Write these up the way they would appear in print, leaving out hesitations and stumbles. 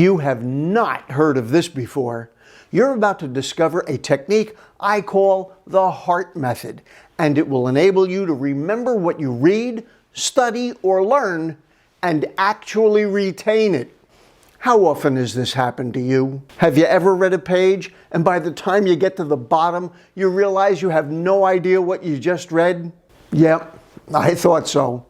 You have not heard of this before. You're about to discover a technique I call the heart method, and it will enable you to remember what you read, study, or learn, and actually retain it. How often has this happened to you? Have you ever read a page, and by the time you get to the bottom, you realize you have no idea what you just read? Yep, I thought so.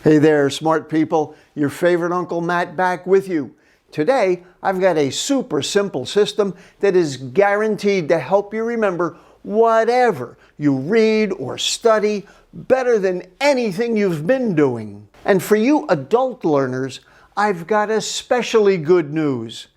Hey there, smart people. Your favorite Uncle Matt back with you. Today, I've got a super simple system that is guaranteed to help you remember whatever you read or study better than anything you've been doing. And for you adult learners, I've got especially good news.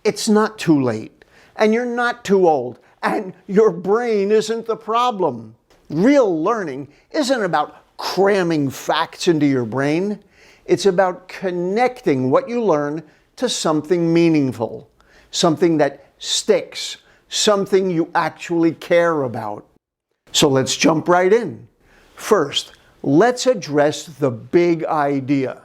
It's not too late, and you're not too old, and your brain isn't the problem. Real learning isn't about cramming facts into your brain. It's about connecting what you learn to something meaningful, something that sticks, something you actually care about. So let's jump right in. First, let's address the big idea.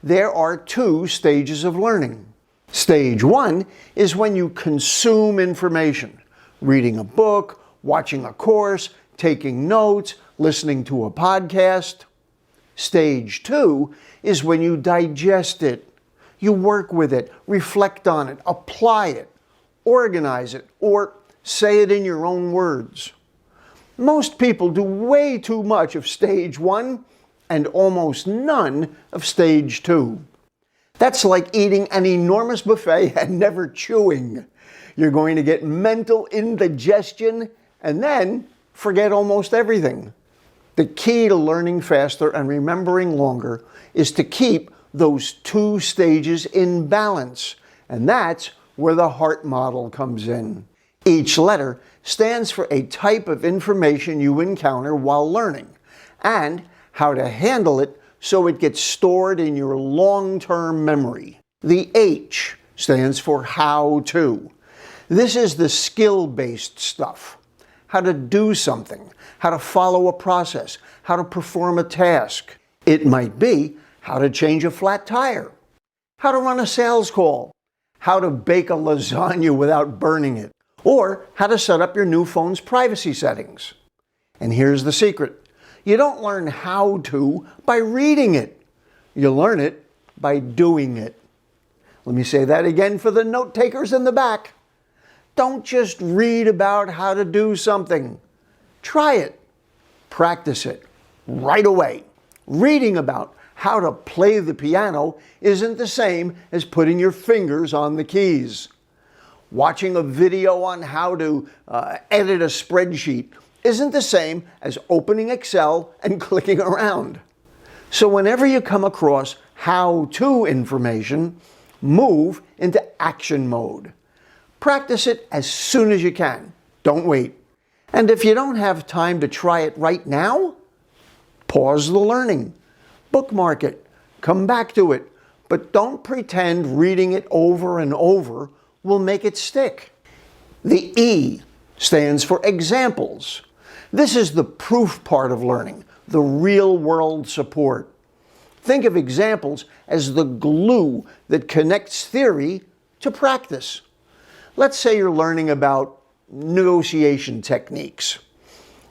There are two stages of learning. Stage one is when you consume information, reading a book, watching a course, taking notes, listening to a podcast. Stage two is when you digest it. You work with it, reflect on it, apply it, organize it, or say it in your own words. Most people do way too much of stage one and almost none of stage two. That's like eating an enormous buffet and never chewing. You're going to get mental indigestion and then forget almost everything. The key to learning faster and remembering longer is to keep those two stages in balance, and that's where the heart model comes in. Each letter stands for a type of information you encounter while learning, and how to handle it so it gets stored in your long-term memory. The H stands for how to. This is the skill-based stuff. How to do something, how to follow a process, how to perform a task. It might be how to change a flat tire, how to run a sales call, how to bake a lasagna without burning it, or how to set up your new phone's privacy settings. And here's the secret. You don't learn how to by reading it. You learn it by doing it. Let me say that again for the note takers in the back. Don't just read about how to do something. Try it. Practice it right away. Reading about how to play the piano isn't the same as putting your fingers on the keys. Watching a video on how to edit a spreadsheet isn't the same as opening Excel and clicking around. So whenever you come across how-to information, move into action mode. Practice it as soon as you can. Don't wait. And if you don't have time to try it right now, pause the learning. Bookmark it. Come back to it. But don't pretend reading it over and over will make it stick. The E stands for examples. This is the proof part of learning, the real-world support. Think of examples as the glue that connects theory to practice. Let's say you're learning about negotiation techniques.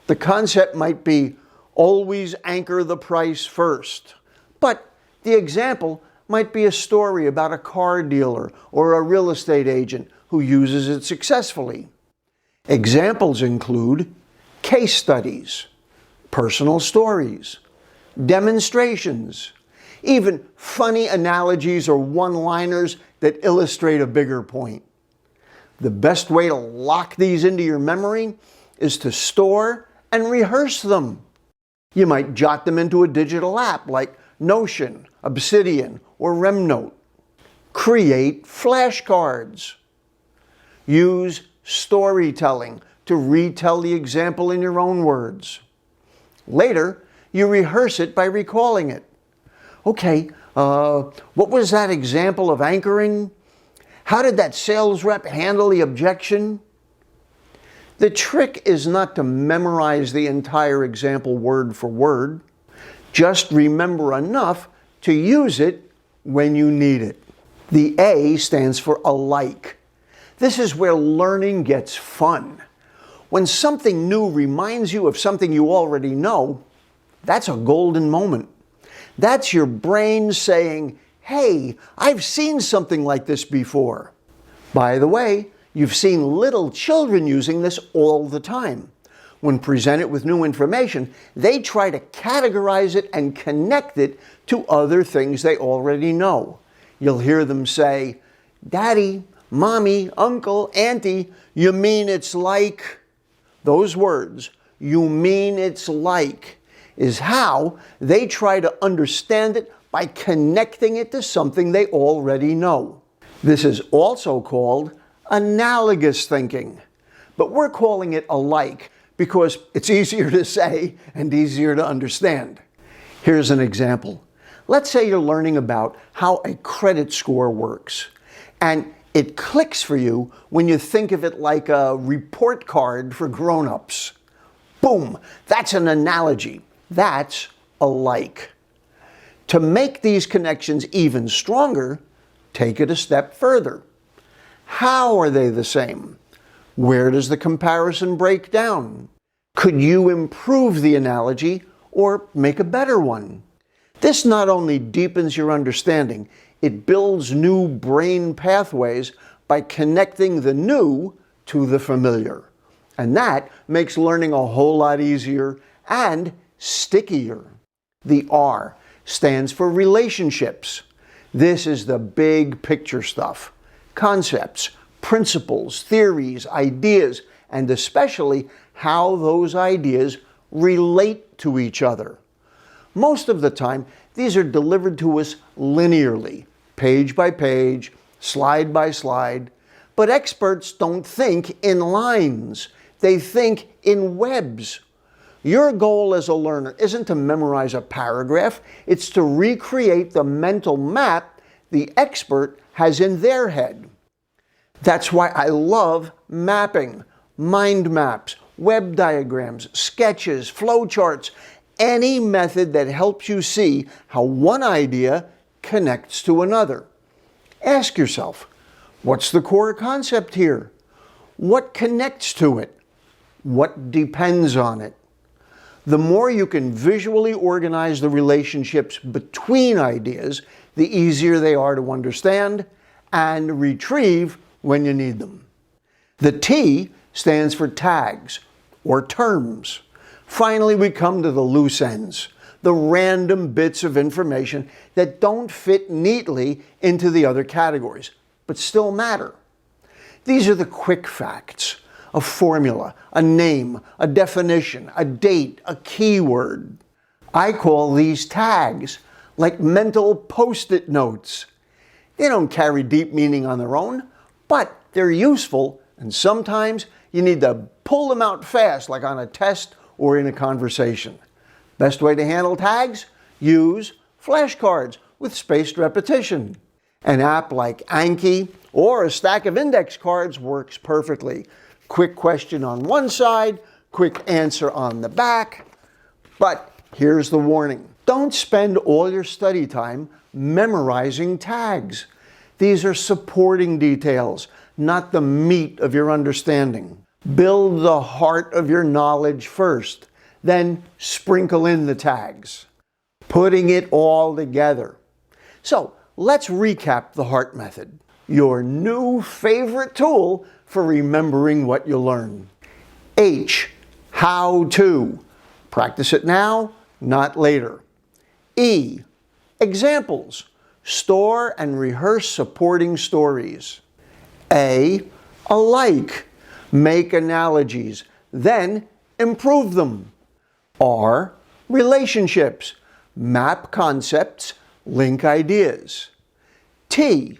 The concept might be always anchor the price first. But the example might be a story about a car dealer or a real estate agent who uses it successfully. Examples include case studies, personal stories, demonstrations, even funny analogies or one-liners that illustrate a bigger point. The best way to lock these into your memory is to store and rehearse them. You might jot them into a digital app like Notion, Obsidian, or Remnote. Create flashcards. Use storytelling to retell the example in your own words. Later, you rehearse it by recalling it. Okay, what was that example of anchoring? How did that sales rep handle the objection? The trick is not to memorize the entire example word for word. Just remember enough to use it when you need it. The A stands for alike. This is where learning gets fun. When something new reminds you of something you already know, that's a golden moment. That's your brain saying, hey, I've seen something like this before. By the way, you've seen little children using this all the time. When presented with new information, they try to categorize it and connect it to other things they already know. You'll hear them say, Daddy, Mommy, Uncle, Auntie, you mean it's like... Those words, you mean it's like, is how they try to understand it by connecting it to something they already know. This is also called analogous thinking, but we're calling it alike because it's easier to say and easier to understand. Here's an example. Let's say you're learning about how a credit score works, and it clicks for you when you think of it like a report card for grown-ups. Boom, that's an analogy. That's alike. To make these connections even stronger, take it a step further. How are they the same? Where does the comparison break down? Could you improve the analogy or make a better one? This not only deepens your understanding, it builds new brain pathways by connecting the new to the familiar. And that makes learning a whole lot easier and stickier. The R stands for relationships. This is the big picture stuff. Concepts, principles, theories, ideas, and especially how those ideas relate to each other. Most of the time, these are delivered to us linearly, page by page, slide by slide. But experts don't think in lines. They think in webs. Your goal as a learner isn't to memorize a paragraph. It's to recreate the mental map the expert has in their head. That's why I love mapping, mind maps, web diagrams, sketches, flowcharts, any method that helps you see how one idea connects to another. Ask yourself, what's the core concept here? What connects to it? What depends on it? The more you can visually organize the relationships between ideas, the easier they are to understand and retrieve when you need them. The T stands for tags or terms. Finally, we come to the loose ends, the random bits of information that don't fit neatly into the other categories, but still matter. These are the quick facts, a formula, a name, a definition, a date, a keyword. I call these tags like mental post-it notes. They don't carry deep meaning on their own, but they're useful, and sometimes you need to pull them out fast, like on a test or in a conversation. Best way to handle tags? Use flashcards with spaced repetition. An app like Anki or a stack of index cards works perfectly. Quick question on one side, quick answer on the back. But here's the warning. Don't spend all your study time memorizing tags. These are supporting details, not the meat of your understanding. Build the heart of your knowledge first, then sprinkle in the tags, putting it all together. So let's recap the HEART method, your new favorite tool for remembering what you learn. H, how to. Practice it now, not later. E, examples. Store and rehearse supporting stories. A, alike. Make analogies, then improve them. R, relationships. Map concepts, link ideas. T,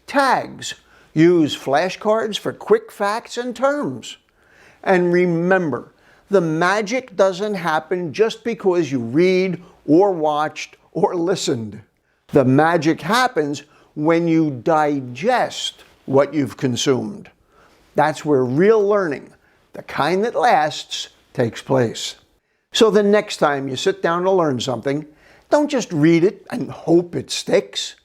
tags. Use flashcards for quick facts and terms. And remember, the magic doesn't happen just because you read or watched or listened. The magic happens when you digest what you've consumed. That's where real learning, the kind that lasts, takes place. So the next time you sit down to learn something, don't just read it and hope it sticks.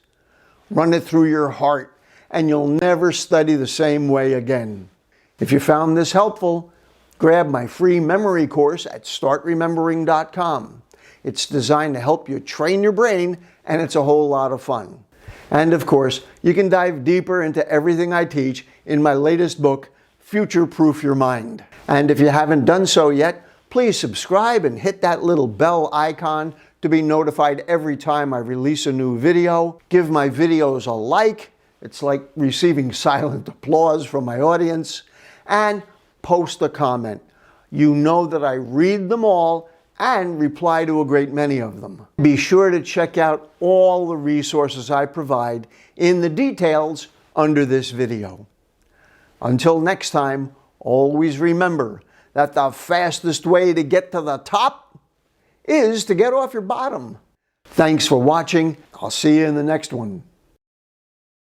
run it through your heart, and you'll never study the same way again. If you found this helpful, grab my free memory course at startremembering.com. It's designed to help you train your brain, and it's a whole lot of fun. And of course, you can dive deeper into everything I teach in my latest book, Future Proof Your Mind. And if you haven't done so yet, please subscribe and hit that little bell icon to be notified every time I release a new video. Give my videos a like. It's like receiving silent applause from my audience. And post a comment. You know that I read them all and reply to a great many of them. Be sure to check out all the resources I provide in the details under this video. Until next time, always remember that the fastest way to get to the top is to get off your bottom. Thanks for watching. I'll see you in the next one.